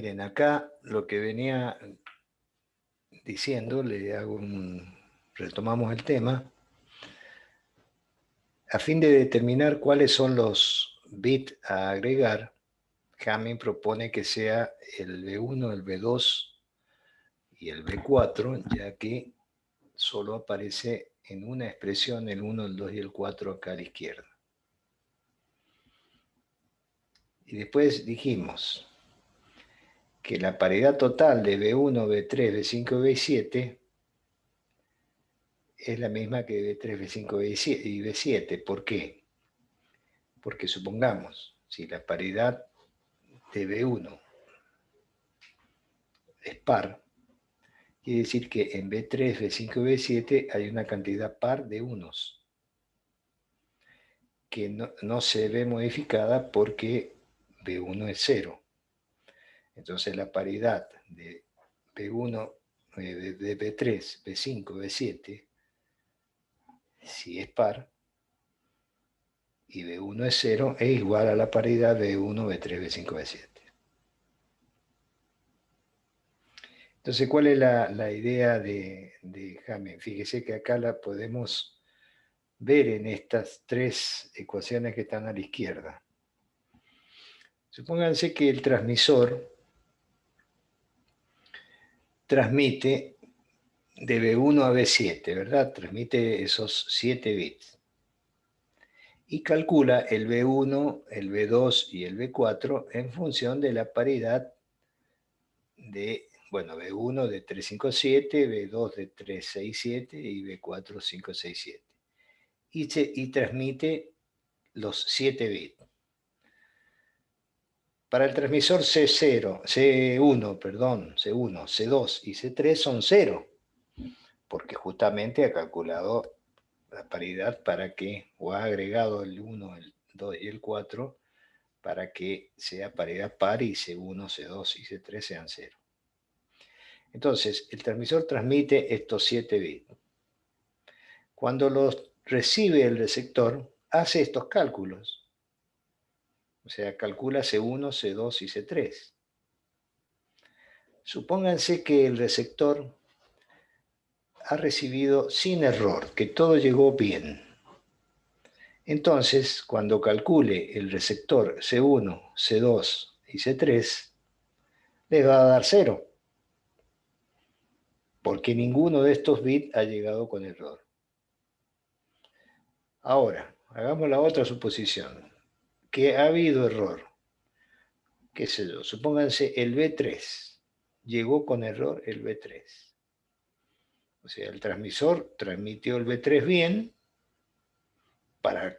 Miren, acá lo que venía diciendo, retomamos el tema, a fin de determinar cuáles son los bits a agregar. Hamming propone que sea el B1, el B2 y el B4, ya que solo aparece en una expresión el 1, el 2 y el 4 acá a la izquierda. Y después dijimos que la paridad total de B1, B3, B5 y B7 es la misma que B3, B5 y B7. ¿Por qué? Porque supongamos, si la paridad de B1 es par, quiere decir que en B3, B5 y B7 hay una cantidad par de unos que no se ve modificada porque B1 es 0. Entonces la paridad de B1, de B3, B5, B7, si es par, y B1 es 0, es igual a la paridad B1, B3, B5, B7. Entonces, ¿cuál es la idea de Hamming? Fíjese que acá la podemos ver en estas tres ecuaciones que están a la izquierda. Supónganse que el transmisor transmite de B1 a B7, ¿verdad? Transmite esos 7 bits. Y calcula el B1, el B2 y el B4 en función de la paridad de, bueno, B1 de 357, B2 de 367 y B4 567. Y transmite los 7 bits. Para el transmisor C0, C1, perdón, C1, C2 y C3 son 0, porque justamente ha calculado la paridad para que, o ha agregado el 1, el 2 y el 4, para que sea paridad par y C1, C2 y C3 sean 0. Entonces, el transmisor transmite estos 7 bits. Cuando los recibe el receptor, hace estos cálculos. O sea, calcula C1, C2 y C3. Supónganse que el receptor ha recibido sin error, que todo llegó bien. Entonces, cuando calcule el receptor C1, C2 y C3, le va a dar 0, porque ninguno de estos bits ha llegado con error. Ahora, hagamos la otra suposición, que ha habido error. Qué sé yo, supónganse el B3, llegó con error el B3. O sea, el transmisor transmitió el B3 bien, para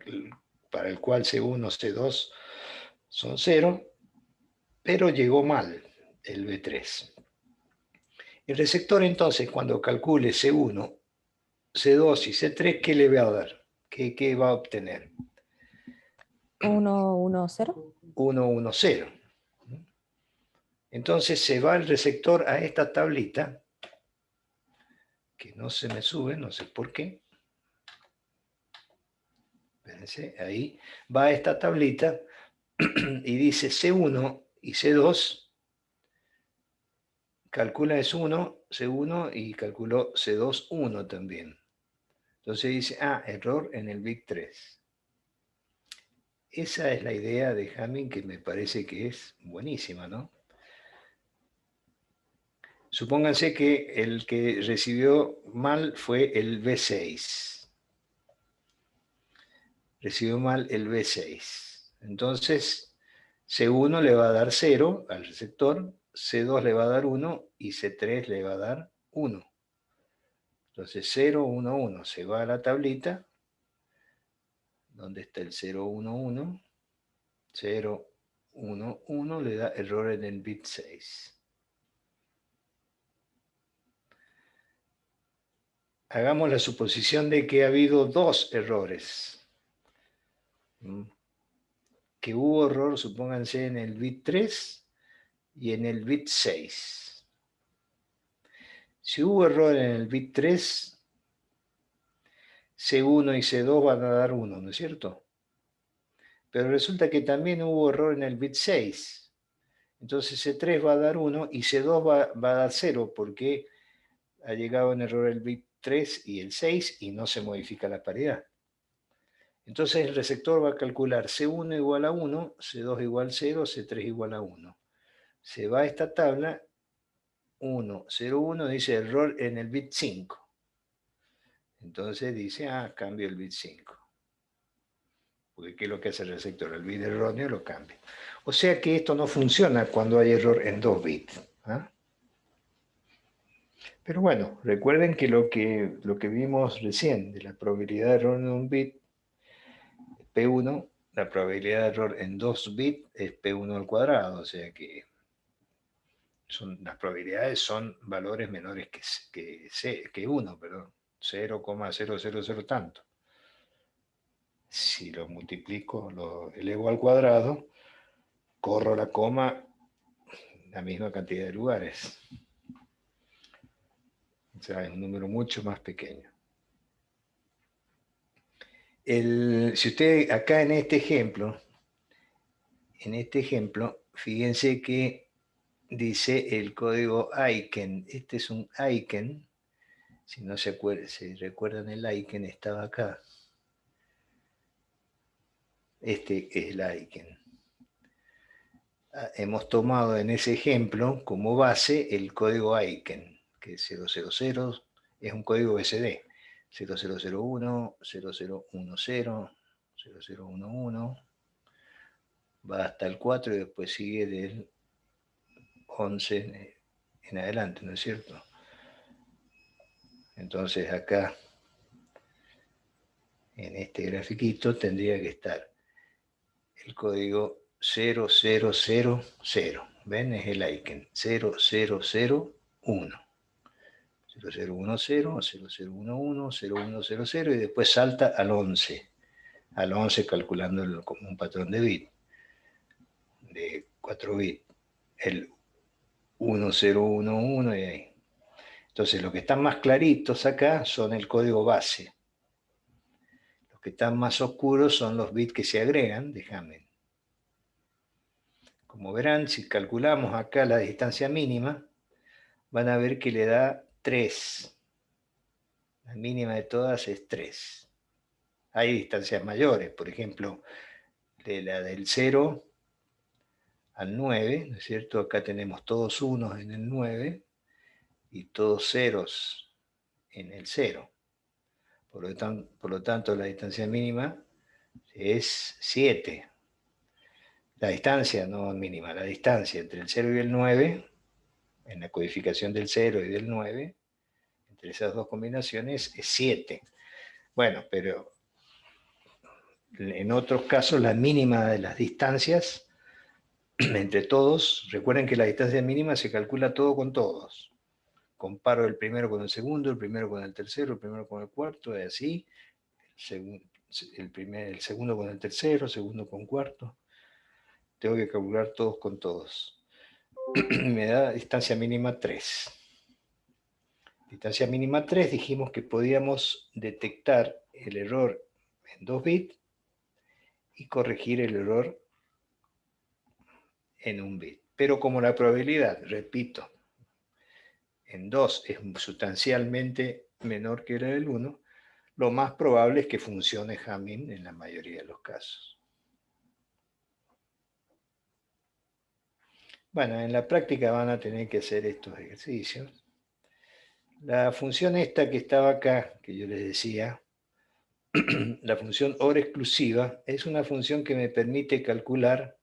el cual C1, C2 son 0, pero llegó mal el B3. El receptor entonces, cuando calcule C1, C2 y C3, ¿qué le va a dar? ¿Qué va a obtener? 1, 1, 0. 1, 1, 0. Entonces se va el receptor a esta tablita, que no se me sube, no sé por qué. Fíjense, ahí va a esta tablita y dice C1 y C2, calcula S1, C1 y calculó C2, 1 también. Entonces dice, error en el bit 3. Esa es la idea de Hamming que me parece que es buenísima, ¿no? Supónganse que el que recibió mal fue el B6. Recibió mal el B6. Entonces, C1 le va a dar 0 al receptor, C2 le va a dar 1 y C3 le va a dar 1. Entonces 0, 1, 1 se va a la tablita. ¿Dónde está el 0, 1, 1? 0, 1, 1 le da error en el bit 6. Hagamos la suposición de que ha habido dos errores. Que hubo error, supónganse, en el bit 3 y en el bit 6. Si hubo error en el bit 3, C1 y C2 van a dar 1, ¿no es cierto? Pero resulta que también hubo error en el bit 6. Entonces C3 va a dar 1 y C2 va a dar 0 porque ha llegado en error el bit 3 y el 6 y no se modifica la paridad. Entonces el receptor va a calcular C1 igual a 1, C2 igual a 0, C3 igual a 1. Se va a esta tabla, 1, 0, 1, dice error en el bit 5. Entonces dice, cambio el bit 5. Porque ¿qué es lo que hace el receptor? El bit erróneo lo cambia. O sea que esto no funciona cuando hay error en 2 bits. Pero bueno, recuerden que lo que vimos recién de la probabilidad de error en un bit, P1, la probabilidad de error en 2 bits es P1 al cuadrado, o sea que las probabilidades son valores menores que 1, perdón, 0,000 tanto. Si lo multiplico, lo elevo al cuadrado, corro la coma la misma cantidad de lugares. O sea, es un número mucho más pequeño. Si usted acá en este ejemplo, fíjense que dice el código Aiken. Este es un Aiken. Si no se recuerdan, el Aiken estaba acá. Este es el Aiken. Hemos tomado en ese ejemplo como base el código Aiken, que es 000, es un código SD. 0001, 0010, 0011, va hasta el 4 y después sigue del 11 en adelante, ¿no es cierto? Entonces acá, en este grafiquito, tendría que estar el código 0000. ¿Ven? Es el Aiken. 0001. 0010, 0011, 0100 y después salta al 11. Al 11 calculando como un patrón de bit. De 4 bits. El 1011 y ahí. Entonces, los que están más claritos acá son el código base. Los que están más oscuros son los bits que se agregan de Hamming. Como verán, si calculamos acá la distancia mínima, van a ver que le da 3. La mínima de todas es 3. Hay distancias mayores, por ejemplo, de la del 0 al 9, ¿no es cierto? Acá tenemos todos unos en el 9 y todos ceros en el 0. Por lo tanto, la distancia mínima es 7. La distancia, no mínima, la distancia entre el 0 y el 9, en la codificación del 0 y del 9, entre esas dos combinaciones es 7. Bueno, pero en otros casos la mínima de las distancias entre todos, recuerden que la distancia mínima se calcula todo con todos. Comparo el primero con el segundo, el primero con el tercero, el primero con el cuarto, y así, el segundo con el tercero, el segundo con cuarto. Tengo que calcular todos con todos. Me da distancia mínima 3. Distancia mínima 3, dijimos que podíamos detectar el error en 2 bits y corregir el error en 1 bit. Pero como la probabilidad, repito, en 2 es sustancialmente menor que la del 1, lo más probable es que funcione Hamming en la mayoría de los casos. Bueno, en la práctica van a tener que hacer estos ejercicios. La función esta que estaba acá, que yo les decía, la función OR exclusiva, es una función que me permite calcular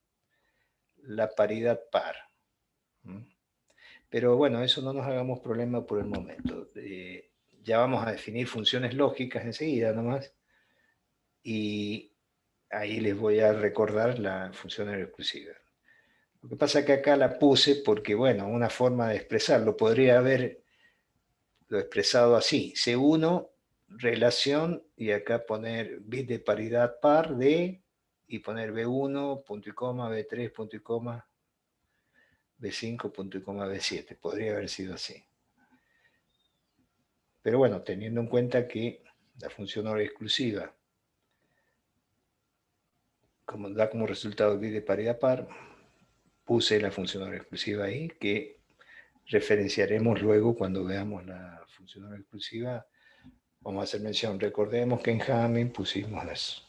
la paridad par. Pero bueno, eso no nos hagamos problema por el momento. Ya vamos a definir funciones lógicas enseguida nomás. Y ahí les voy a recordar la función OR exclusiva. Lo que pasa es que acá la puse porque, bueno, una forma de expresarlo podría haberlo expresado así. C1, relación, y acá poner bit de paridad par de, y poner B1, punto y coma, B3, punto y coma, B5, punto y coma, B7. Podría haber sido así. Pero bueno, teniendo en cuenta que la función OR exclusiva da como resultado bit de paridad par, puse la función exclusiva ahí, que referenciaremos luego cuando veamos la función exclusiva. Vamos a hacer mención. Recordemos que en Hamming pusimos eso.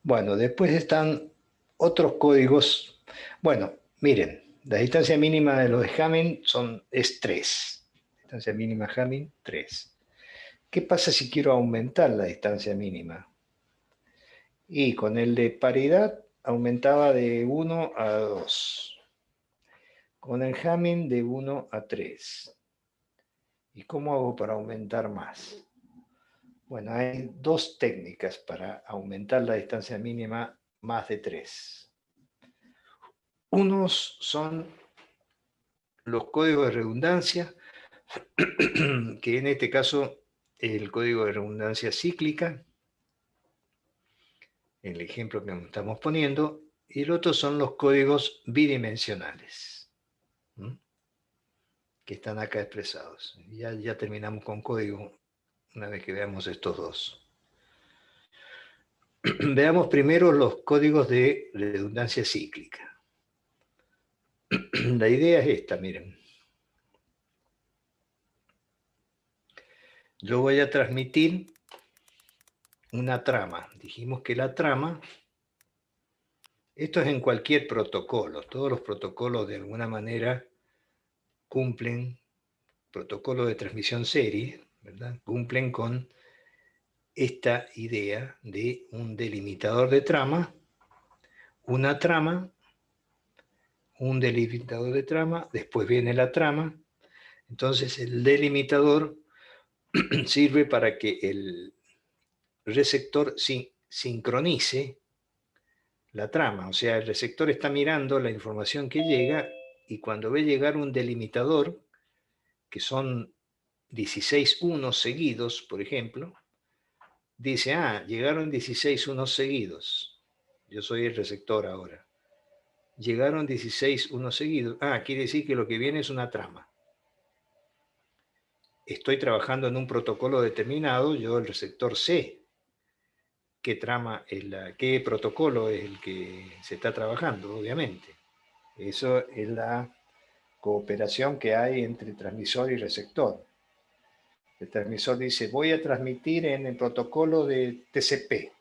Bueno, después están otros códigos. Bueno, miren, la distancia mínima de los de Hamming es 3. Distancia mínima Hamming, 3. ¿Qué pasa si quiero aumentar la distancia mínima? Y con el de paridad aumentaba de 1 a 2. Con el Hamming de 1 a 3. ¿Y cómo hago para aumentar más? Bueno, hay dos técnicas para aumentar la distancia mínima más de 3. Unos son los códigos de redundancia, que en este caso el código de redundancia cíclica, el ejemplo que estamos poniendo, y el otro son los códigos bidimensionales, que están acá expresados. Ya terminamos con código una vez que veamos estos dos. Veamos primero los códigos de redundancia cíclica. La idea es esta, miren. Yo voy a transmitir una trama. Dijimos que la trama, esto es en cualquier protocolo. Todos los protocolos de alguna manera cumplen, protocolo de transmisión serie, ¿verdad? Cumplen con esta idea de un delimitador de trama, una trama, un delimitador de trama, después viene la trama. Entonces el delimitador sirve para que el receptor sincronice la trama. O sea, el receptor está mirando la información que llega y cuando ve llegar un delimitador, que son 16 unos seguidos, por ejemplo, dice, llegaron 16 unos seguidos. Yo soy el receptor ahora. Llegaron 16 unos seguidos. Quiere decir que lo que viene es una trama. Estoy trabajando en un protocolo determinado, yo el receptor sé qué trama qué protocolo es el que se está trabajando, obviamente. Eso es la cooperación que hay entre transmisor y receptor. El transmisor dice, voy a transmitir en el protocolo de TCP.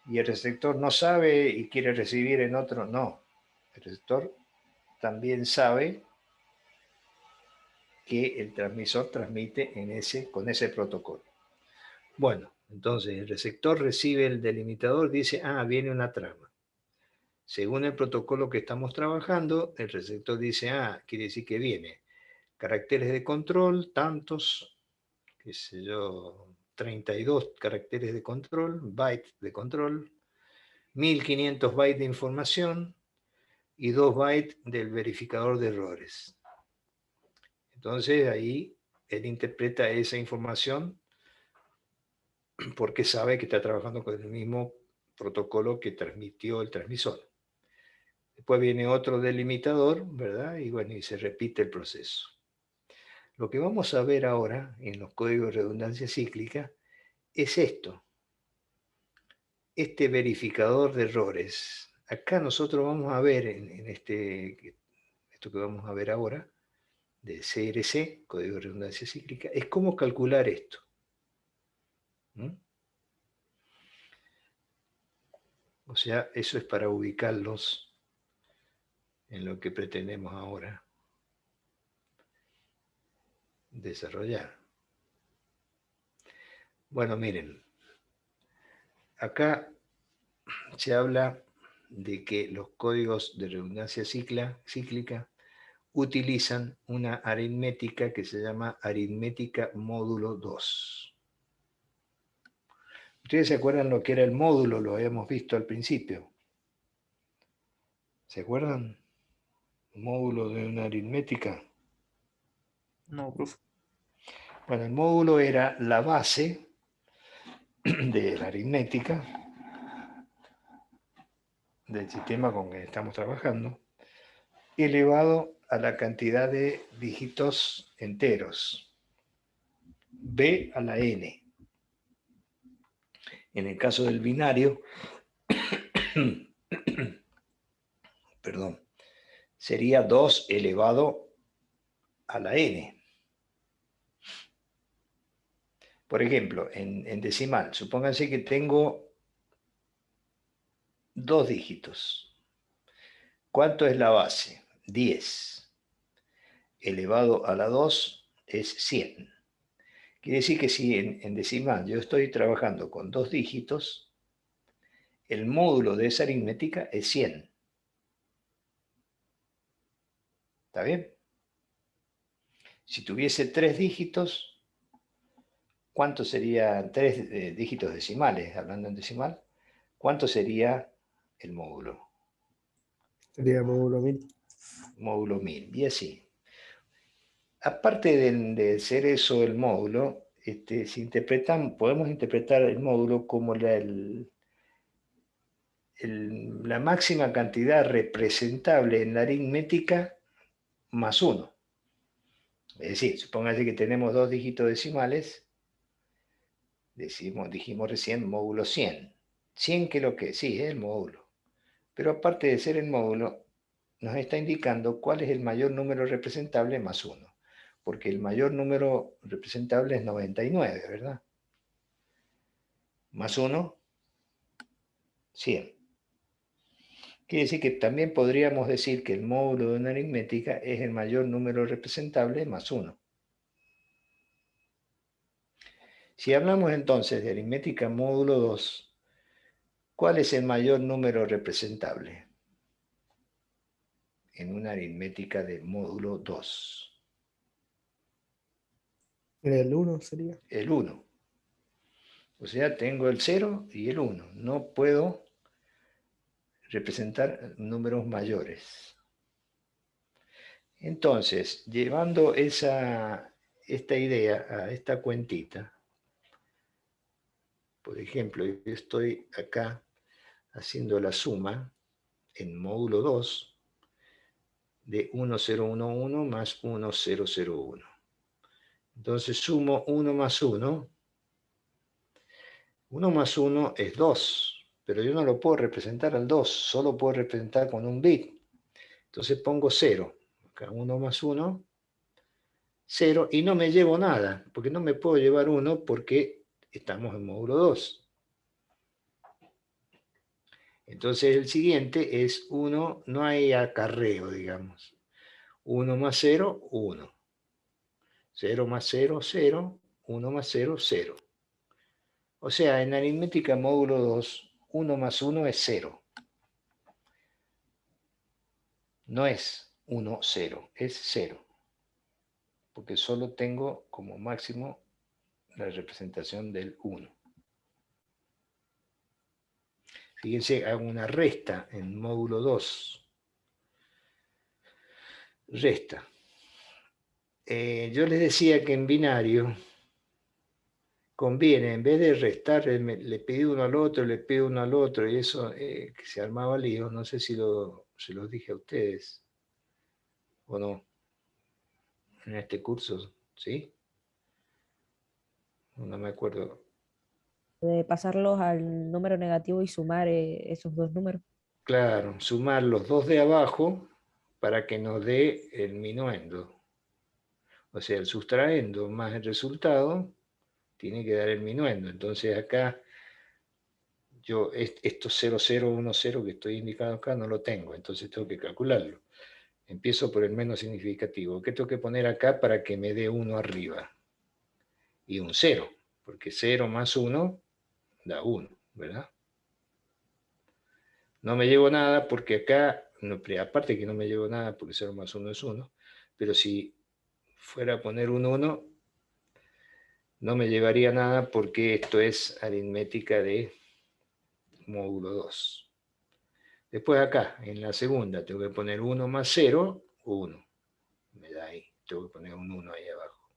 Y el receptor no sabe y quiere recibir en otro. No. El receptor también sabe que el transmisor transmite con ese protocolo. Bueno, entonces el receptor recibe el delimitador, dice, viene una trama. Según el protocolo que estamos trabajando, el receptor dice, quiere decir que viene caracteres de control, tantos, qué sé yo, 32 caracteres de control, bytes de control, 1500 bytes de información y 2 bytes del verificador de errores. Entonces ahí él interpreta esa información porque sabe que está trabajando con el mismo protocolo que transmitió el transmisor. Después viene otro delimitador, ¿verdad? Y bueno, y se repite el proceso. Lo que vamos a ver ahora en los códigos de redundancia cíclica es esto. Este verificador de errores. Acá nosotros vamos a ver en esto que vamos a ver ahora, de CRC, código de redundancia cíclica, es cómo calcular esto. O sea, eso es para ubicarlos en lo que pretendemos ahora desarrollar. Bueno, miren, acá se habla de que los códigos de redundancia cíclica utilizan una aritmética que se llama aritmética módulo 2. ¿Ustedes se acuerdan lo que era el módulo? Lo habíamos visto al principio. ¿Se acuerdan? Módulo de una aritmética. No, profe. Bueno, el módulo era la base de la aritmética del sistema con que estamos trabajando, elevado a la cantidad de dígitos enteros, b a la n. En el caso del binario, Perdón, sería 2 elevado a la n. Por ejemplo, en decimal, supónganse que tengo 2 dígitos. ¿Cuánto es la base? 10. Elevado a la 2 es 100. Quiere decir que si en decimal yo estoy trabajando con 2 dígitos, el módulo de esa aritmética es 100. ¿Está bien? Si tuviese 3 dígitos, ¿cuánto serían 3 dígitos decimales, hablando en decimal? ¿Cuánto sería el módulo? Sería módulo 1000. Módulo 1000. Y así. Aparte de ser eso el módulo, podemos interpretar el módulo como la máxima cantidad representable en la aritmética más 1. Es decir, supóngase que tenemos 2 dígitos decimales, dijimos recién módulo 100. 100, ¿qué es lo que es? Sí, es el módulo. Pero aparte de ser el módulo, nos está indicando cuál es el mayor número representable más 1. Porque el mayor número representable es 99, ¿verdad? Más 1, 100. Quiere decir que también podríamos decir que el módulo de una aritmética es el mayor número representable más 1. Si hablamos entonces de aritmética módulo 2, ¿cuál es el mayor número representable en una aritmética de módulo 2? El 1 sería. El 1. O sea, tengo el 0 y el 1. No puedo representar números mayores. Entonces, llevando esta idea a esta cuentita, por ejemplo, yo estoy acá haciendo la suma en módulo 2 de 1011 más 1001. Entonces sumo 1 más 1. 1 más 1 es 2, pero yo no lo puedo representar al 2, solo puedo representar con un bit. Entonces pongo 0. Acá 1 más 1, 0, y no me llevo nada, porque no me puedo llevar 1 porque estamos en módulo 2. Entonces el siguiente es 1, no hay acarreo, digamos. 1 más 0, 1. 0 más 0, 0. 1 más 0, 0. O sea, en aritmética módulo 2, 1 más 1 es 0. No es 1, 0, es 0. Porque solo tengo como máximo la representación del 1. Fíjense, hago una resta en módulo 2. Resta. Yo les decía que en binario conviene, en vez de restar, le pedí uno al otro, le pido uno al otro, y eso que se armaba lío. No sé si se los dije a ustedes o no en este curso, ¿sí? No me acuerdo. De pasarlos al número negativo y sumar esos dos números. Claro, sumar los dos de abajo para que nos dé el minuendo. O sea, el sustraendo más el resultado tiene que dar el minuendo. Entonces acá, yo estos 0, 0, 1, 0 que estoy indicando acá no lo tengo, entonces tengo que calcularlo. Empiezo por el menos significativo. ¿Qué tengo que poner acá para que me dé 1 arriba? Y un 0, porque 0 más 1 da 1, ¿verdad? No me llevo nada porque acá, aparte que no me llevo nada porque 0 más 1 es 1, pero si fuera a poner un 1, no me llevaría nada porque esto es aritmética de módulo 2. Después acá, en la segunda, tengo que poner 1 más 0, 1. Me da ahí. Tengo que poner un 1 ahí abajo.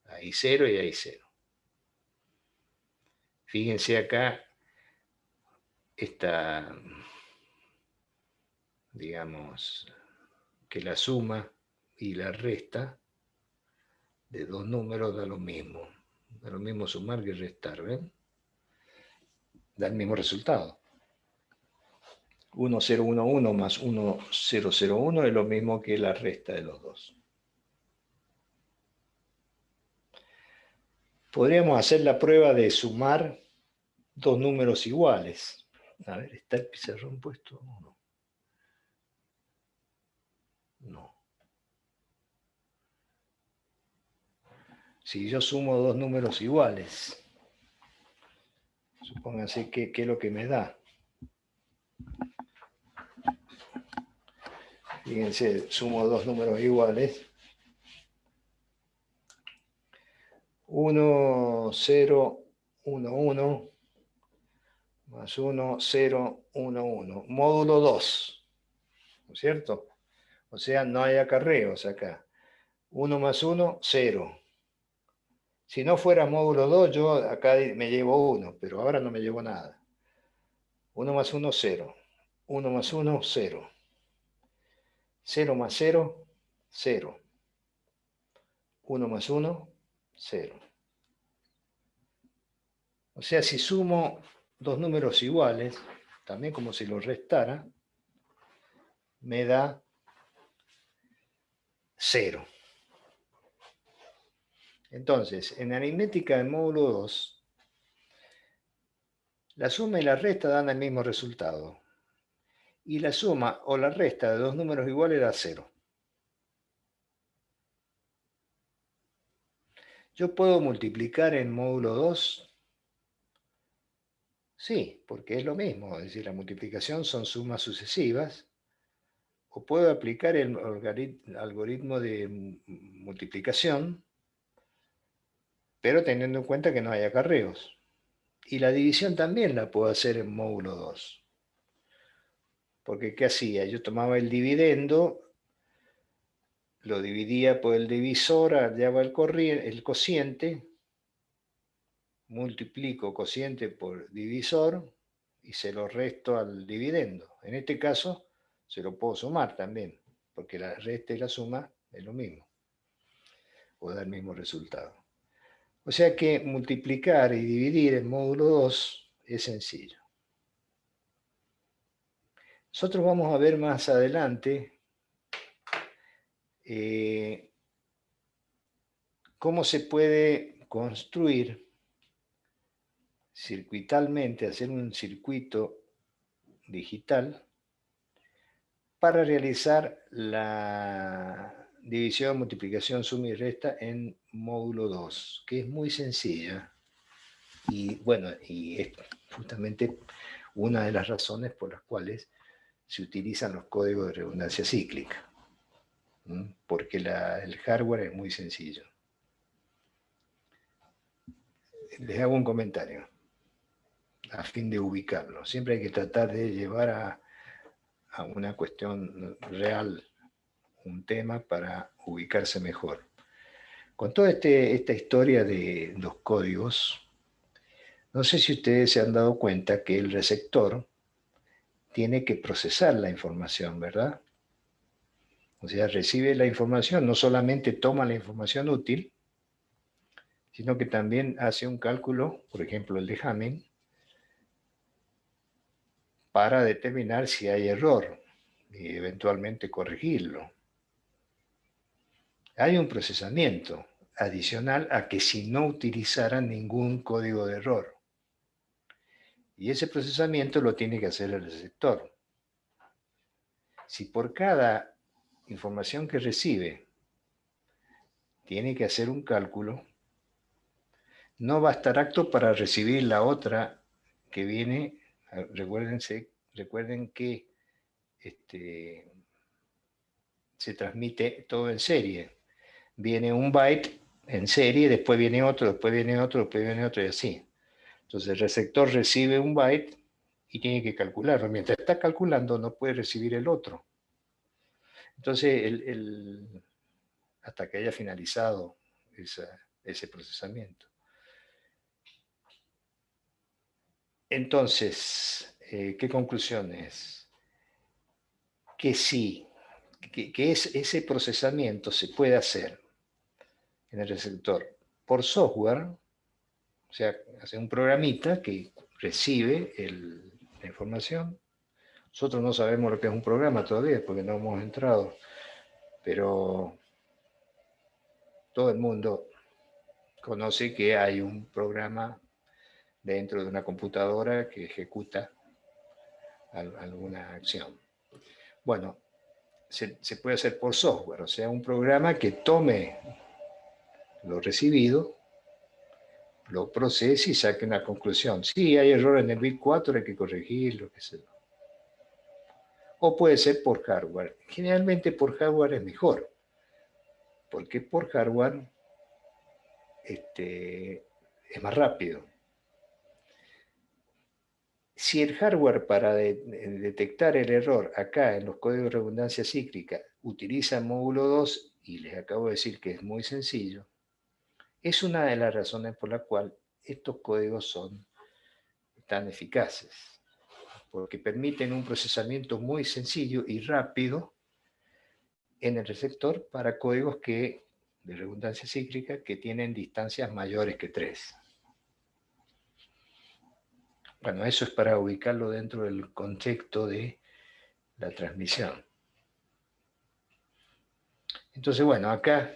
Ahí 0 y ahí 0. Fíjense acá, esta, digamos, que la suma y la resta de dos números da lo mismo. Da lo mismo sumar que restar, ¿ven? Da el mismo resultado. 1011 más 1001 es lo mismo que la resta de los dos. Podríamos hacer la prueba de sumar dos números iguales. A ver, ¿está el pizarrón puesto o no? No. Si yo sumo dos números iguales, supónganse que es lo que me da. Fíjense, sumo dos números iguales. 1, 0, 1, 1, más 1, 0, 1, 1. Módulo 2, ¿no es cierto? O sea, no hay acarreos acá. 1 más 1, 0. Si no fuera módulo 2, yo acá me llevo 1, pero ahora no me llevo nada. 1 más 1, 0. 1 más 1, 0. 0 más 0, 0. 1 más 1, 0. O sea, si sumo dos números iguales, también como si los restara, me da 0. Entonces, en aritmética del módulo 2, la suma y la resta dan el mismo resultado. Y la suma o la resta de dos números iguales da 0. ¿Yo puedo multiplicar en módulo 2? Sí, porque es lo mismo. Es decir, la multiplicación son sumas sucesivas. O puedo aplicar el algoritmo de multiplicación, pero teniendo en cuenta que no hay acarreos. Y la división también la puedo hacer en módulo 2. Porque ¿qué hacía? Yo tomaba el dividendo, lo dividía por el divisor, hallaba el cociente, multiplico cociente por divisor y se lo resto al dividendo. En este caso, se lo puedo sumar también, porque la resta y la suma es lo mismo, o da el mismo resultado. O sea que multiplicar y dividir en módulo 2 es sencillo. Nosotros vamos a ver más adelante cómo se puede construir circuitalmente, hacer un circuito digital para realizar la división, multiplicación, suma y resta en módulo 2, que es muy sencilla. Y bueno, y es justamente una de las razones por las cuales se utilizan los códigos de redundancia cíclica, porque el hardware es muy sencillo. Les hago un comentario a fin de ubicarlo. Siempre hay que tratar de llevar a una cuestión real un tema para ubicarse mejor. Con toda esta historia de los códigos, no sé si ustedes se han dado cuenta que el receptor tiene que procesar la información, ¿verdad? O sea, recibe la información, no solamente toma la información útil, sino que también hace un cálculo, por ejemplo el de Hamming, para determinar si hay error y eventualmente corregirlo. Hay un procesamiento adicional a que si no utilizaran ningún código de error. Y ese procesamiento lo tiene que hacer el receptor. Si por cada información que recibe tiene que hacer un cálculo, no va a estar apto para recibir la otra que viene. Recuerden que se transmite todo en serie. Viene un byte en serie, después viene otro, después viene otro, después viene otro y así. Entonces el receptor recibe un byte y tiene que calcularlo. Mientras está calculando no puede recibir el otro. Entonces, hasta que haya finalizado ese procesamiento. Entonces, ¿qué conclusiones? Que sí, que ese procesamiento se puede hacer en el receptor por software, o sea, hace un programita que recibe la información, Nosotros no sabemos lo que es un programa todavía porque no hemos entrado, pero todo el mundo conoce que hay un programa dentro de una computadora que ejecuta alguna acción. Bueno, se puede hacer por software, o sea, un programa que tome lo recibido, lo procese y saque una conclusión. Sí, hay error en el bit 4, hay que corregirlo, qué sé yo. O puede ser por hardware. Generalmente por hardware es mejor, porque por hardware es más rápido. Si el hardware para detectar el error acá en los códigos de redundancia cíclica utiliza módulo 2, y les acabo de decir que es muy sencillo, es una de las razones por la cual estos códigos son tan eficaces, porque permiten un procesamiento muy sencillo y rápido en el receptor para códigos de redundancia cíclica que tienen distancias mayores que 3. Bueno, eso es para ubicarlo dentro del contexto de la transmisión. Entonces, bueno, acá,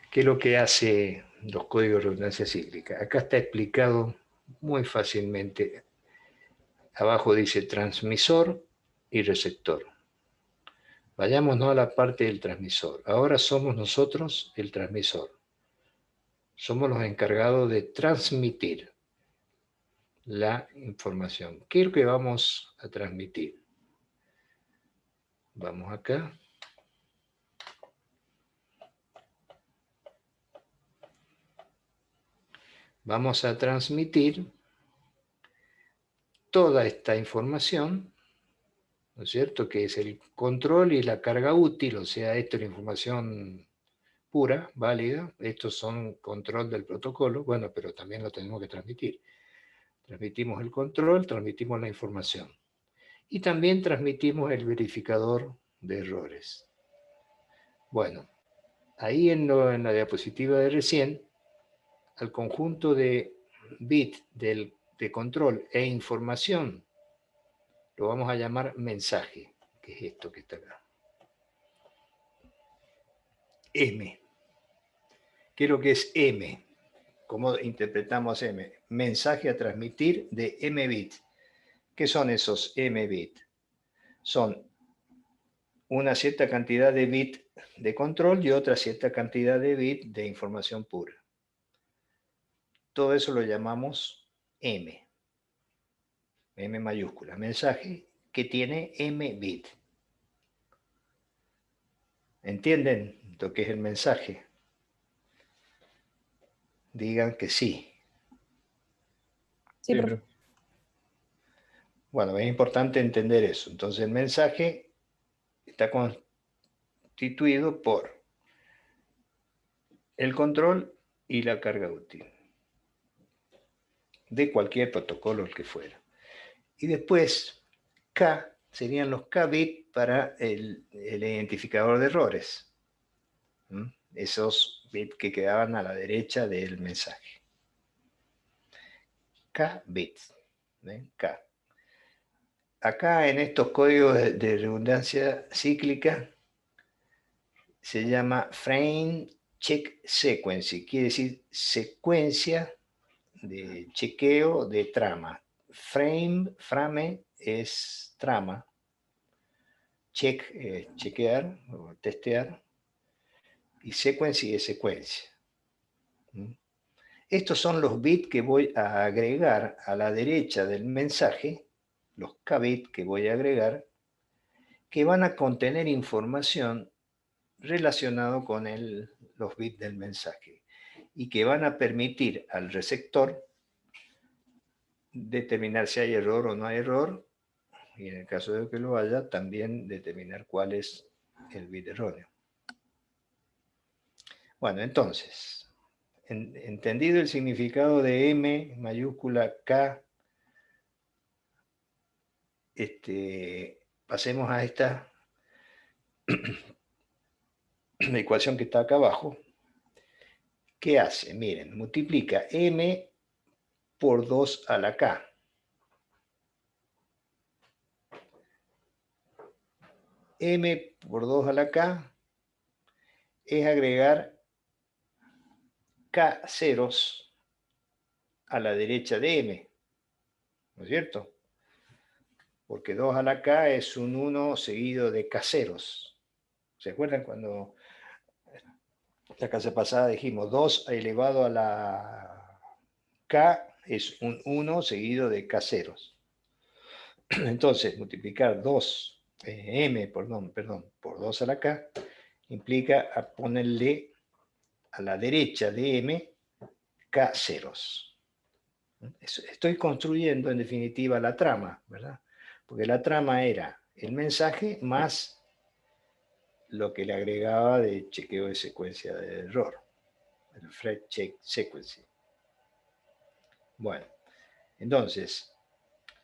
¿qué es lo que hace los códigos de redundancia cíclica? Acá está explicado muy fácilmente. Abajo dice transmisor y receptor. Vayámonos a la parte del transmisor. Ahora somos nosotros el transmisor. Somos los encargados de transmitir la información. ¿Qué es lo que vamos a transmitir? Vamos acá. Vamos a transmitir toda esta información, ¿no es cierto? Que es el control y la carga útil, o sea, esto es la información pura, válida. Estos son control del protocolo, bueno, pero también lo tenemos que transmitir. Transmitimos el control, transmitimos la información. Y también transmitimos el verificador de errores. Bueno, ahí en la diapositiva de recién, al conjunto de bits de control e información, lo vamos a llamar mensaje, que es esto que está acá. M. ¿Qué es lo que es M? ¿Cómo interpretamos M? Mensaje a transmitir de M bits. ¿Qué son esos M bits? Son una cierta cantidad de bits de control y otra cierta cantidad de bits de información pura. Todo eso lo llamamos M. M mayúscula. Mensaje que tiene M bits. ¿Entienden lo que es el mensaje? Digan que sí. Sí, profe. Bueno, es importante entender eso. Entonces el mensaje está constituido por el control y la carga útil de cualquier protocolo el que fuera. Y después K serían los K-bits para el identificador de errores. Esos bits que quedaban a la derecha del mensaje. K-bits. K. Acá en estos códigos de redundancia cíclica se llama frame check sequence, quiere decir secuencia de chequeo de trama. Frame es trama, check chequear o testear, y sequence es secuencia. Estos son los bits que voy a agregar a la derecha del mensaje, los K-bits que voy a agregar, que van a contener información relacionado con los bits del mensaje y que van a permitir al receptor determinar si hay error o no hay error, y en el caso de que lo haya, también determinar cuál es el bit erróneo. Bueno, entonces, entendido el significado de M mayúscula K, pasemos a esta ecuación que está acá abajo. ¿Qué hace? Miren, multiplica M por 2 a la K. m por 2 a la k es agregar k ceros a la derecha de m, ¿no es cierto? Porque 2 a la k es un 1 seguido de k ceros. ¿Se acuerdan cuando la clase pasada dijimos 2 elevado a la k es un 1 seguido de k ceros? Entonces, multiplicar 2, por 2 a la k, implica ponerle a la derecha de m k ceros. Estoy construyendo, en definitiva, la trama, ¿verdad? Porque la trama era el mensaje más lo que le agregaba de chequeo de secuencia de error, el thread check sequence. Bueno, entonces,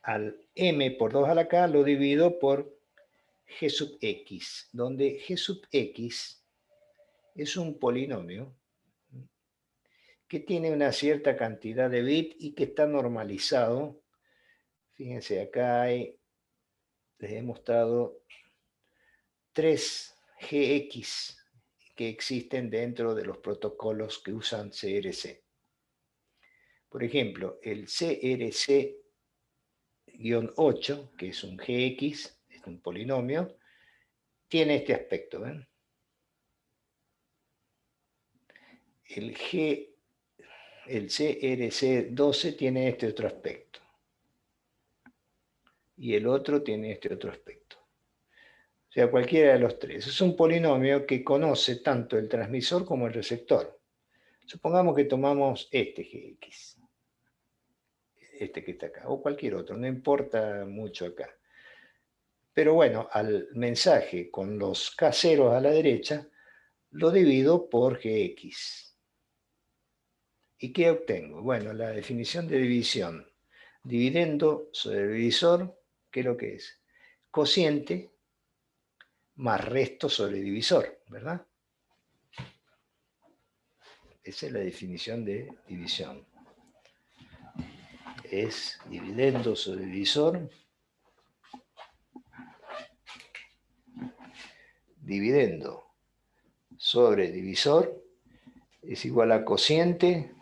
al m por 2 a la k lo divido por g sub x, donde g sub x es un polinomio que tiene una cierta cantidad de bits y que está normalizado. Fíjense, acá les he mostrado 3 GX que existen dentro de los protocolos que usan CRC. Por ejemplo, el CRC-8, que es un GX, es un polinomio, tiene este aspecto, ¿ven? El CRC12 tiene este otro aspecto. Y el otro tiene este otro aspecto. O sea, cualquiera de los tres. Es un polinomio que conoce tanto el transmisor como el receptor. Supongamos que tomamos este GX, este que está acá, o cualquier otro, no importa mucho acá. Pero bueno, al mensaje con los K ceros a la derecha, lo divido por GX. ¿Y qué obtengo? Bueno, la definición de división. Dividendo sobre el divisor, ¿qué es lo que es? Cociente más resto sobre divisor, ¿verdad? Esa es la definición de división. Es dividendo sobre divisor, dividendo sobre divisor es igual a cociente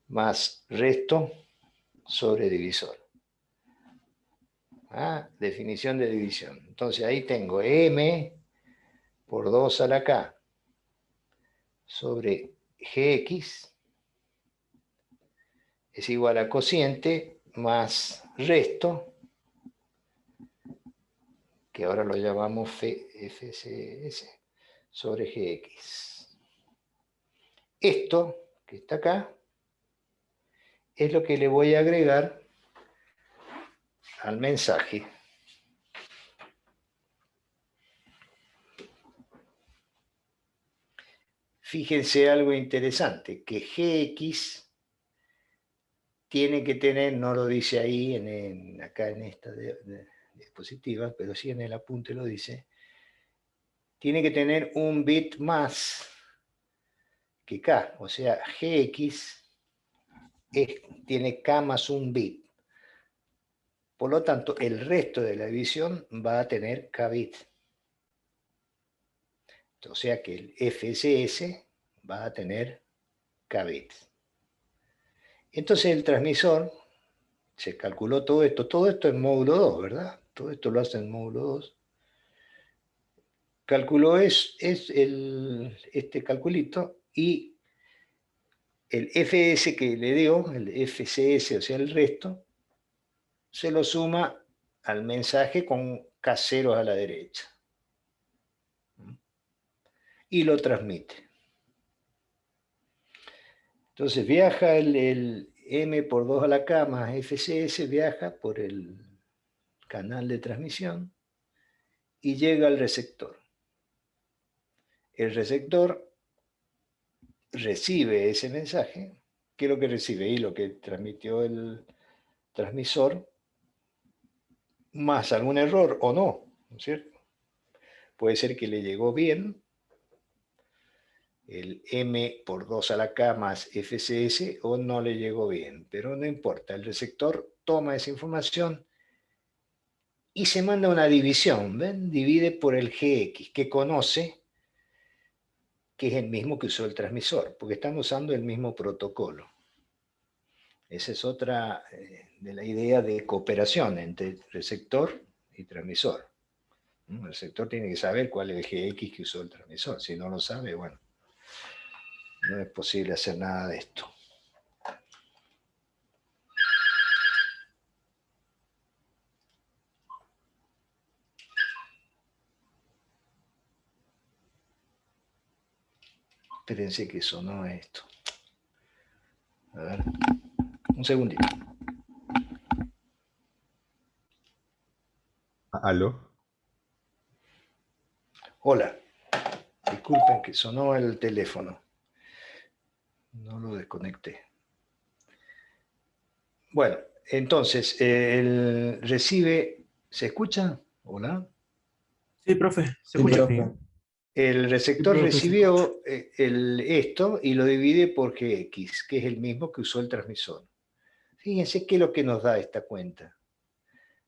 más resto sobre divisor. Definición de división. Entonces ahí tengo m por 2 a la k sobre gx es igual a cociente más resto, que ahora lo llamamos FCS, sobre gx. Esto, que está acá, es lo que le voy a agregar al mensaje. Fíjense algo interesante, que gx tiene que tener, no lo dice ahí acá en esta diapositiva, pero sí en el apunte lo dice, tiene que tener un bit más que k, o sea, gx tiene k más un bit. Por lo tanto, el resto de la división va a tener k bit. O sea que el FSS va a tener k bit. Entonces el transmisor, se calculó todo esto en módulo 2, ¿verdad? Todo esto lo hace en módulo 2. Calculó este calculito y el FS que le dio, el FCS, o sea, el resto, se lo suma al mensaje con K ceros a la derecha. Y lo transmite. Entonces viaja el M por 2 a la K más FCS, viaja por el canal de transmisión y llega al receptor. El receptor recibe ese mensaje. ¿Qué es lo que recibe? Y lo que transmitió el transmisor, más algún error o no, ¿no es cierto? Puede ser que le llegó bien el M por 2 a la K más FCS o no le llegó bien, pero no importa, el receptor toma esa información y se manda una división, ¿ven? Divide por el GX, que conoce que es el mismo que usó el transmisor, porque están usando el mismo protocolo. Esa es otra de la idea de cooperación entre receptor y transmisor. El receptor tiene que saber cuál es el GX que usó el transmisor. Si no lo sabe, bueno, no es posible hacer nada de esto. Espérense que sonó esto. A ver, un segundito. ¿Aló? Hola, disculpen que sonó el teléfono. No lo desconecté. Bueno, entonces, el recibe, ¿se escucha? Hola. Sí, profe, se Sí, escucha. profe. El receptor profe, se recibió esto y lo divide por GX, que es el mismo que usó el transmisor. Fíjense qué es lo que nos da esta cuenta.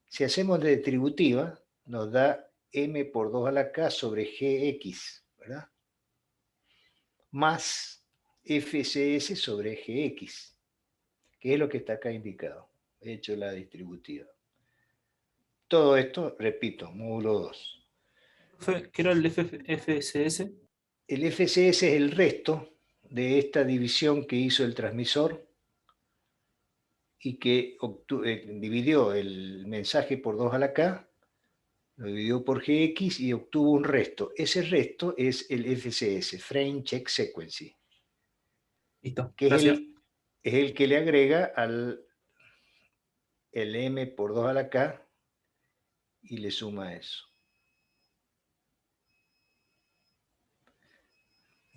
Si hacemos la distributiva, nos da m por 2 a la k sobre gx, ¿verdad? Más fcs sobre gx, que es lo que está acá indicado. He hecho la distributiva. Todo esto, repito, módulo 2. Profe, ¿qué era el FSS? El FCS es el resto de esta división que hizo el transmisor y que dividió el mensaje por 2 a la k, lo dividió por gx y obtuvo un resto. Ese resto es el FCS, Frame Check Sequence, Listo, que gracias. es el que le agrega el m por 2 a la k y le suma eso.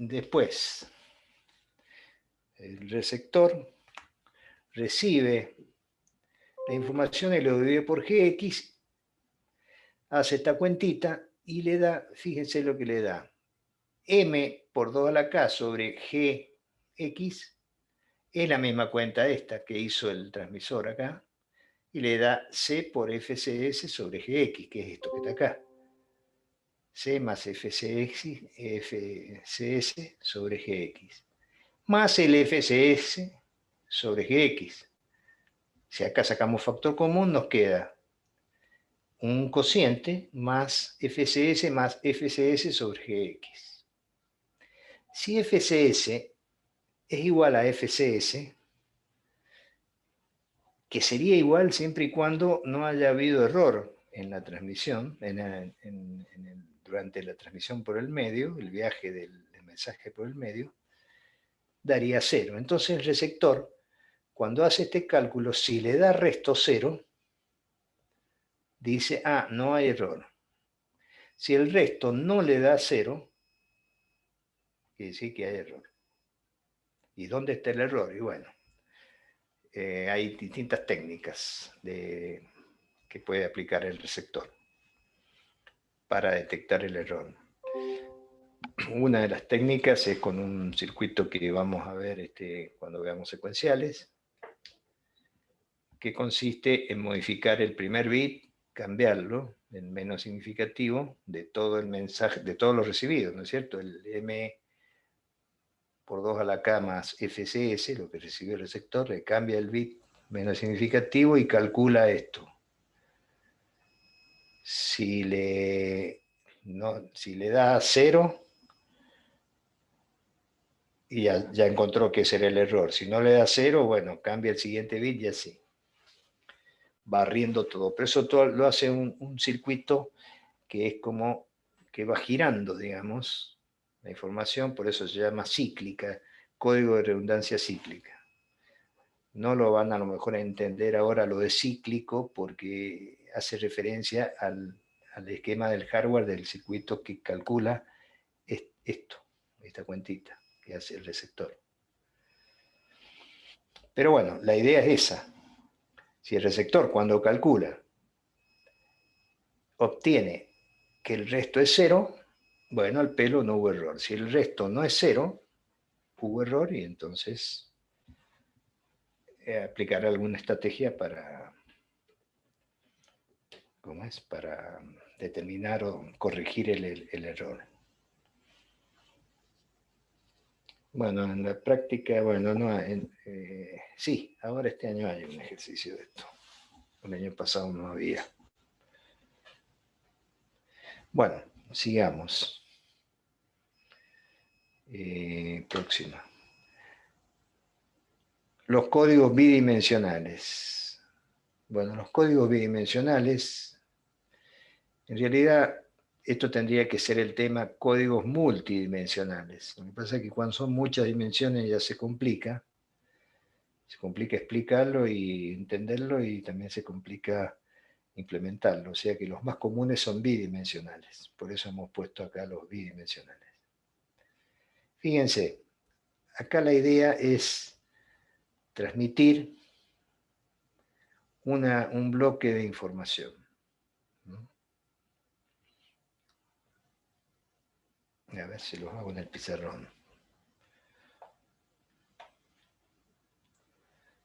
Después, el receptor recibe la información y lo divide por gx, hace esta cuentita y le da, fíjense lo que le da, m por 2 a la k sobre gx, es la misma cuenta esta que hizo el transmisor acá, y le da c por fcs sobre gx, que es esto que está acá. C más fcs sobre gx, más el fcs sobre gx. Si acá sacamos factor común, nos queda un cociente más fcs sobre gx. Si fcs es igual a fcs, que sería igual siempre y cuando no haya habido error en la transmisión, durante la transmisión por el medio, el viaje del mensaje por el medio, daría 0. Entonces el receptor, cuando hace este cálculo, si le da resto 0, dice, ah, no hay error. Si el resto no le da 0, quiere decir que hay error. ¿Y dónde está el error? Y bueno, hay distintas técnicas que puede aplicar el receptor para detectar el error. Una de las técnicas es con un circuito que vamos a ver cuando veamos secuenciales, que consiste en modificar el primer bit, cambiarlo en menos significativo de todo el mensaje, de todos los recibidos, ¿no es cierto? El m por 2 a la k más fcs, lo que recibió el receptor, le cambia el bit menos significativo y calcula esto. Si le da 0, y ya encontró que ese era el error. Si no le da 0, bueno, cambia el siguiente bit y así. Barriendo todo. Pero eso todo lo hace un circuito que es como que va girando, digamos, la información, por eso se llama cíclica, código de redundancia cíclica. No lo van a lo mejor a entender ahora lo de cíclico porque hace referencia al esquema del hardware del circuito que calcula esta cuentita que hace el receptor. Pero bueno, la idea es esa. Si el receptor cuando calcula obtiene que el resto es 0, bueno, al pelo no hubo error. Si el resto no es 0, hubo error y entonces aplicar alguna estrategia para ¿cómo es? Para determinar o corregir el error. Bueno, en la práctica, bueno, no, sí, ahora este año hay un ejercicio de esto. El año pasado no había. Bueno, sigamos. Próxima. Los códigos bidimensionales. Bueno, los códigos bidimensionales, en realidad, esto tendría que ser el tema códigos multidimensionales. Lo que pasa es que cuando son muchas dimensiones ya se complica. Se complica explicarlo y entenderlo y también se complica implementarlo. O sea que los más comunes son bidimensionales. Por eso hemos puesto acá los bidimensionales. Fíjense, acá la idea es transmitir un bloque de información. A ver si los hago en el pizarrón.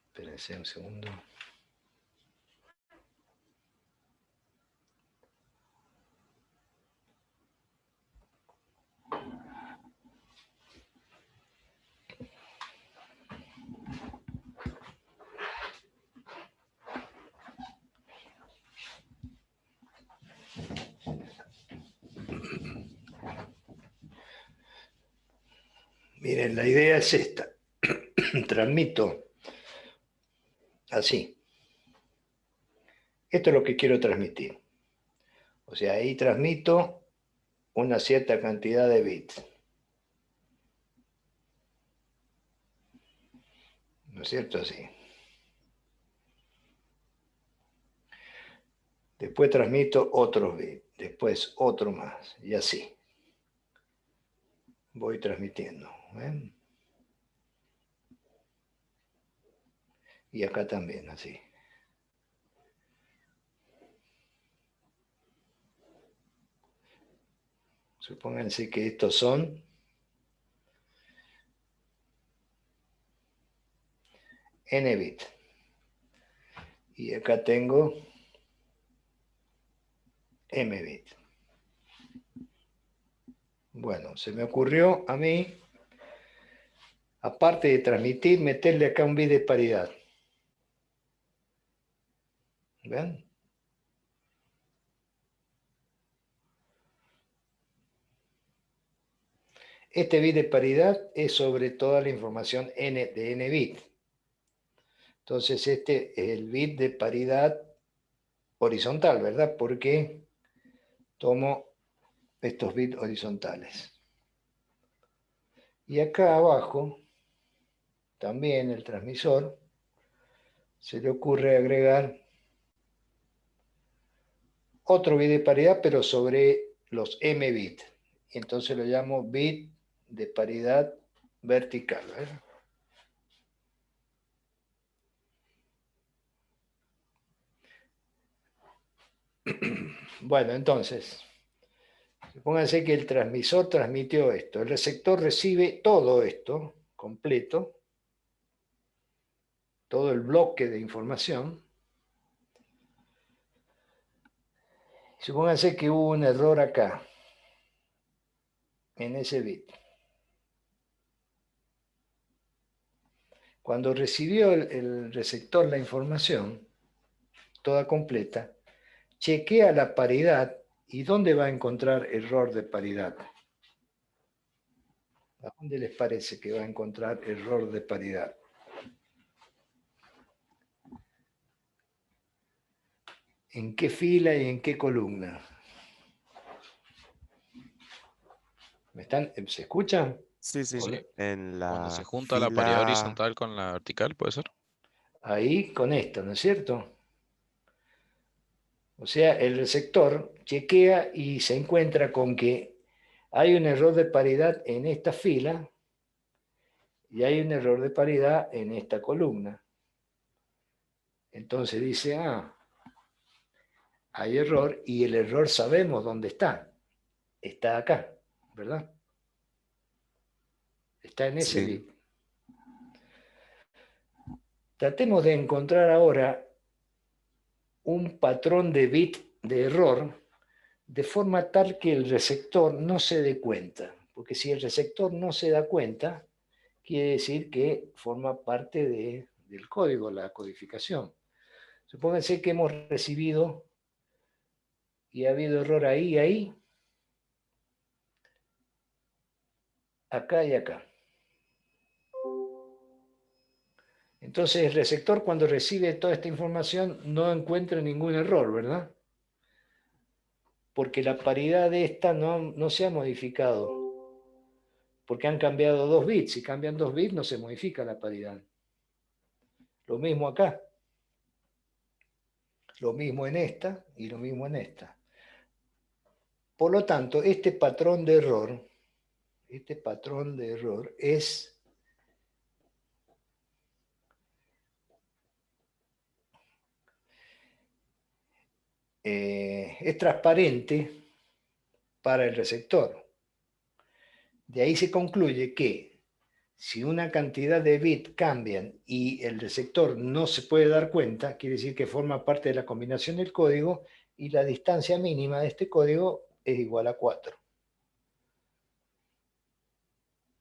Espérense un segundo. Miren, la idea es esta. Transmito así. Esto es lo que quiero transmitir. O sea, ahí transmito una cierta cantidad de bits. ¿No es cierto? Así. Después transmito otros bits. Después otro más. Y así. Voy transmitiendo. ¿Ven? Y acá también, así. Supónganse que estos son n bits. Y acá tengo m bits. Bueno, se me ocurrió a mí, aparte de transmitir, meterle acá un bit de paridad. ¿Ven? Este bit de paridad es sobre toda la información n de n bit. Entonces este es el bit de paridad horizontal, ¿verdad? Porque tomo estos bits horizontales. Y acá abajo, también el transmisor, se le ocurre agregar otro bit de paridad, pero sobre los m bits. Y entonces lo llamo bit de paridad vertical, ¿verdad? Bueno, entonces, supónganse que el transmisor transmitió esto, el receptor recibe todo esto completo, todo el bloque de información. Supónganse que hubo un error acá, en ese bit. Cuando recibió el receptor la información, toda completa, chequea la paridad. ¿Y dónde va a encontrar error de paridad? ¿A dónde les parece que va a encontrar error de paridad? ¿En qué fila y en qué columna? ¿Se escuchan? Sí, sí, Sí. en Cuando se la junta la paridad fila. horizontal con la vertical, ¿puede ser? Ahí con esto, ¿no es cierto? O sea, el receptor chequea y se encuentra con que hay un error de paridad en esta fila y hay un error de paridad en esta columna. Entonces dice, hay error y el error sabemos dónde está. Está acá, ¿verdad? Está en ese Sí. bit. Tratemos de encontrar ahora un patrón de bit de error de forma tal que el receptor no se dé cuenta. Porque si el receptor no se da cuenta, quiere decir que forma parte del código, la codificación. Supónganse que hemos recibido y ha habido error ahí, ahí, acá y acá. Entonces el receptor, cuando recibe toda esta información, no encuentra ningún error, ¿verdad? Porque la paridad de esta no se ha modificado. Porque han cambiado 2 bits. Si cambian 2 bits, no se modifica la paridad. Lo mismo acá. Lo mismo en esta y lo mismo en esta. Por lo tanto, este patrón de error es transparente para el receptor. De ahí se concluye que si una cantidad de bits cambian y el receptor no se puede dar cuenta, quiere decir que forma parte de la combinación del código y la distancia mínima de este código es igual a 4.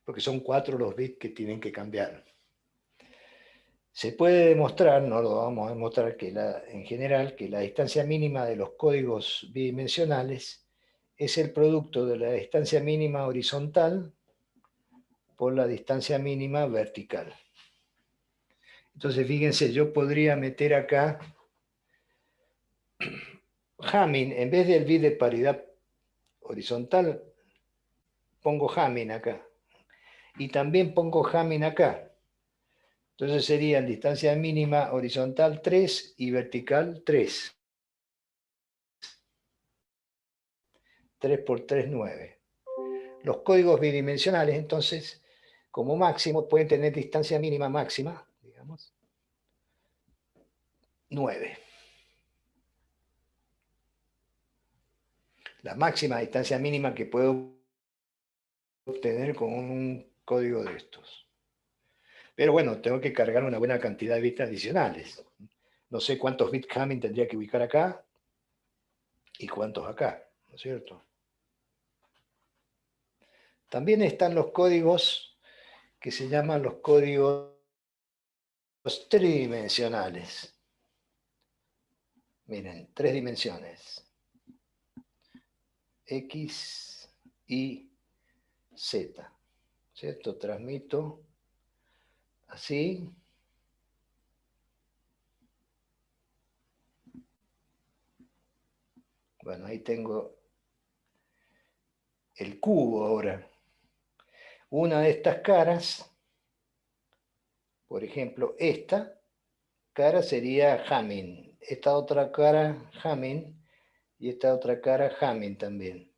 Porque son 4 los bits que tienen que cambiar. Se puede demostrar, no lo vamos a demostrar, en general, que la distancia mínima de los códigos bidimensionales es el producto de la distancia mínima horizontal por la distancia mínima vertical. Entonces, fíjense, yo podría meter acá Hamming, en vez del bit de paridad horizontal, pongo Hamming acá. Y también pongo Hamming acá. Entonces serían distancia mínima horizontal 3 y vertical 3. 3 por 3, 9. Los códigos bidimensionales, entonces, como máximo, pueden tener distancia mínima máxima, digamos, 9. La máxima distancia mínima que puedo obtener con un código de estos. Pero bueno, tengo que cargar una buena cantidad de bits adicionales. No sé cuántos bits Hamming tendría que ubicar acá y cuántos acá, ¿no es cierto? También están los códigos que se llaman los códigos tridimensionales. Miren, 3 dimensiones. X, Y, Z. ¿Cierto? Transmito así. Bueno, ahí tengo el cubo ahora. Una de estas caras, por ejemplo, esta cara sería Hamming. Esta otra cara Hamming y esta otra cara Hamming también.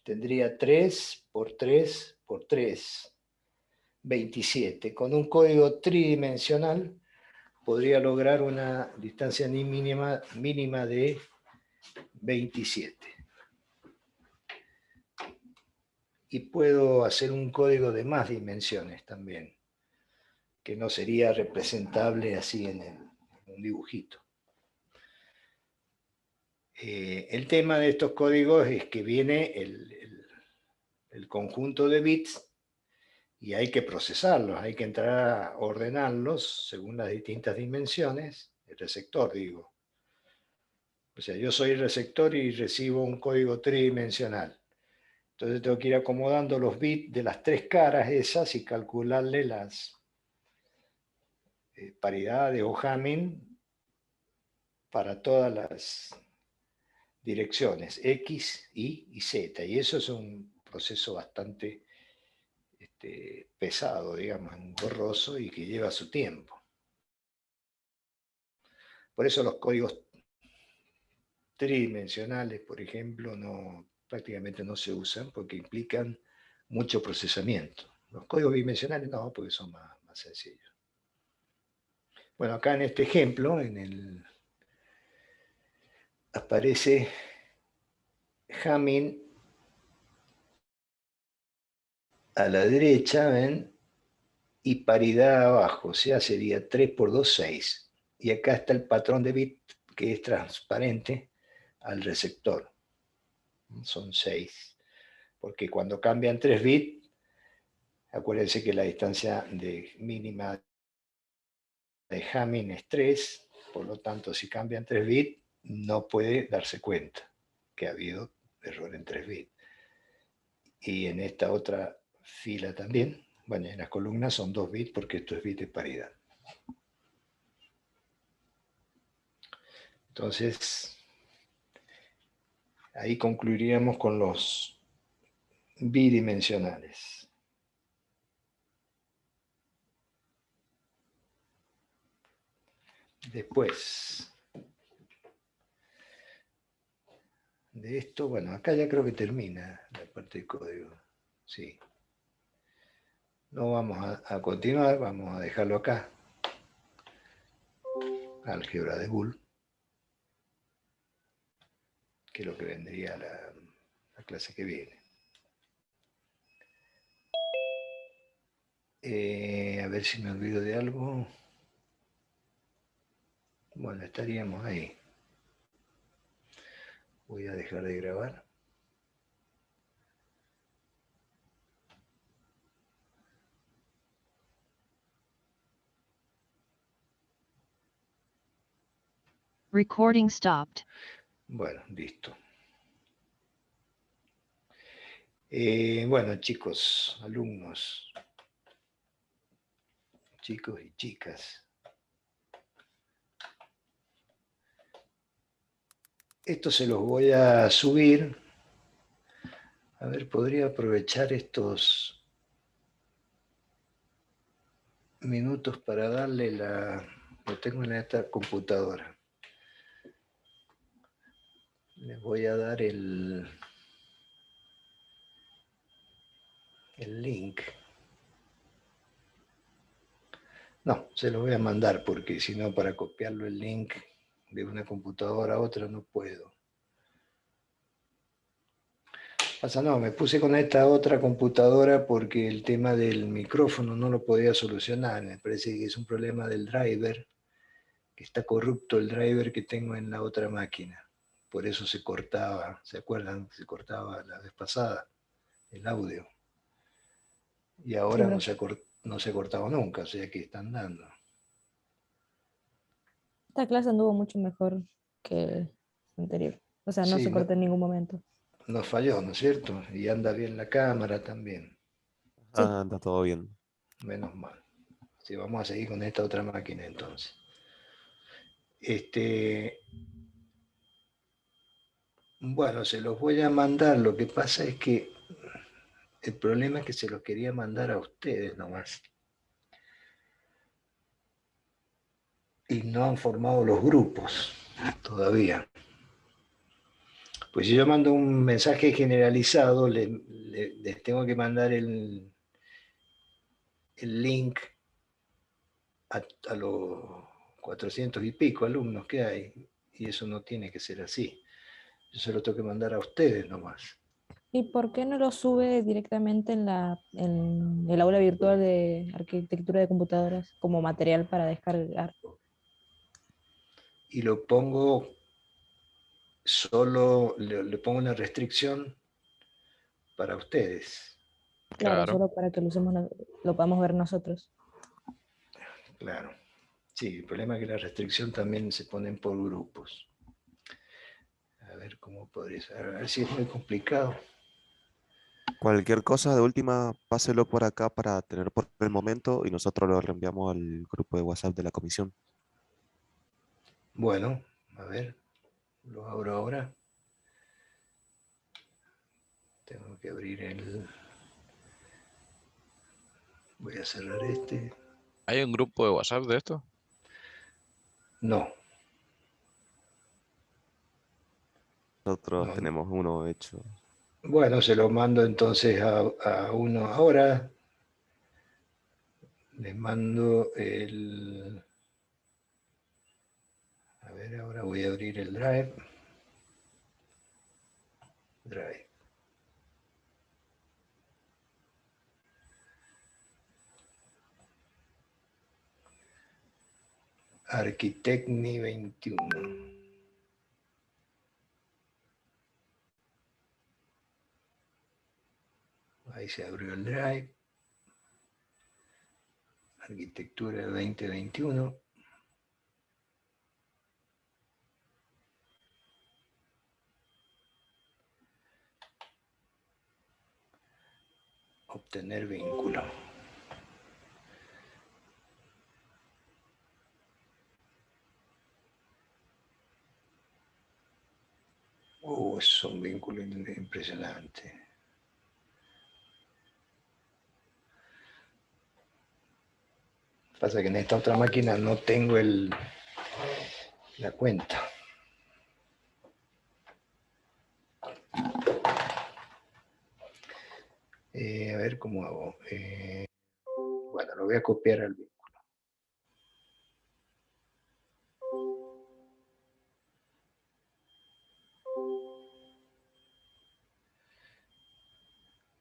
Tendría 3 por 3 por 3, 27. Con un código tridimensional podría lograr una distancia mínima de 27. Y puedo hacer un código de más dimensiones también, que no sería representable así en un dibujito. El tema de estos códigos es que viene el conjunto de bits y hay que procesarlos, hay que entrar a ordenarlos según las distintas dimensiones, el receptor digo. O sea, yo soy el receptor y recibo un código tridimensional. Entonces tengo que ir acomodando los bits de las 3 caras esas y calcularle las paridades o Hamming para todas las direcciones, X, Y y Z. Y eso es un proceso bastante pesado, digamos, engorroso y que lleva su tiempo. Por eso los códigos tridimensionales, por ejemplo, prácticamente no se usan porque implican mucho procesamiento. Los códigos bidimensionales no, porque son más sencillos. Bueno, acá en este ejemplo, aparece Hamming a la derecha, ¿ven? Y paridad abajo, o sea, sería 3 por 2, 6. Y acá está el patrón de bit que es transparente al receptor. Son 6. Porque cuando cambian 3 bits, acuérdense que la distancia mínima de Hamming es 3, por lo tanto, si cambian 3 bits, no puede darse cuenta que ha habido error en 3 bits. Y en esta otra fila también, bueno, en las columnas son 2 bits porque esto es bit de paridad. Entonces, ahí concluiríamos con los bidimensionales. Después de esto, bueno, acá ya creo que termina la parte de código. Sí. No vamos a continuar, vamos a dejarlo acá. Álgebra de Boole, que es lo que vendría la clase que viene. A ver si me olvido de algo. Bueno, estaríamos ahí. Voy a dejar de grabar. Recording stopped. Bueno, listo. Bueno, chicos, alumnos, chicos y chicas. Esto se los voy a subir. A ver, podría aprovechar estos minutos para darle lo tengo en esta computadora. Les voy a dar el link. No, se lo voy a mandar porque si no, para copiarlo el link de una computadora a otra no puedo. Pasa, no, me puse con esta otra computadora porque el tema del micrófono no lo podía solucionar. Me parece que es un problema del driver, que está corrupto el driver que tengo en la otra máquina. Por eso se cortaba, ¿se acuerdan? Se cortaba la vez pasada el audio. Y ahora Sí, no se ha cortado nunca, o sea que están dando. esta clase anduvo mucho mejor que la anterior. O sea, no Sí, se cortó en ningún momento. no falló, ¿no es cierto? Y anda bien la cámara también. Sí, Ah, anda todo bien. Menos mal. Sí, vamos a seguir con esta otra máquina entonces. Bueno, se los voy a mandar. Lo que pasa es que el problema es que se los quería mandar a ustedes nomás. Y no han formado los grupos todavía. Pues si yo mando un mensaje generalizado, les tengo que mandar el link a los 400 y pico alumnos que hay. Y eso no tiene que ser así. Yo se lo tengo que mandar a ustedes nomás. ¿y por qué no lo sube directamente en el aula virtual de arquitectura de computadoras como material para descargar? Y lo pongo solo, le pongo una restricción para ustedes. Claro, Claro. solo para que lo usemos, lo podamos ver nosotros. Claro. Sí, el problema es que la restricción también se ponen por grupos. A ver cómo podría ser. A ver si es muy complicado. Cualquier cosa de última, páselo por acá para tener por el momento y nosotros lo reenviamos al grupo de WhatsApp de la comisión. Bueno, a ver, lo abro ahora. Tengo que abrir Voy a cerrar este. ¿Hay un grupo de WhatsApp de esto? No, Nosotros no. tenemos uno hecho. Bueno, se lo mando entonces a uno ahora. Les mando el... A ver, ahora voy a abrir el Drive. Drive. Arquitectni 21. Ahí se abrió el Drive. Arquitectura 2021. Obtener vínculo. Es un vínculo impresionante. Pasa que en esta otra máquina no tengo la cuenta. A ver cómo hago. Bueno, lo voy a copiar al vínculo.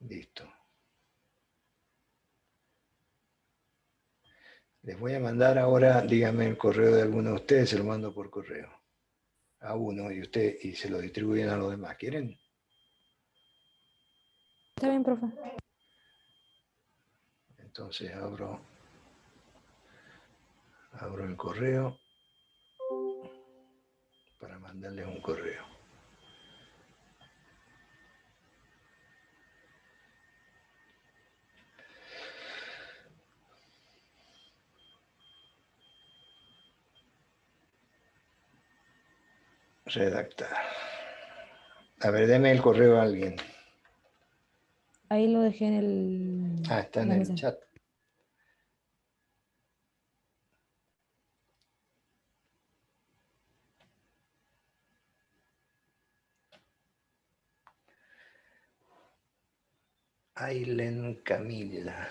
Listo. Les voy a mandar ahora, díganme el correo de alguno de ustedes, se lo mando por correo. A uno y se lo distribuyen a los demás. ¿Quieren? Está bien, profe. Entonces abro el correo para mandarles un correo. Redactar. A ver, deme el correo a alguien. Ahí lo dejé en Está en la el mesa. chat. Ailen Camila.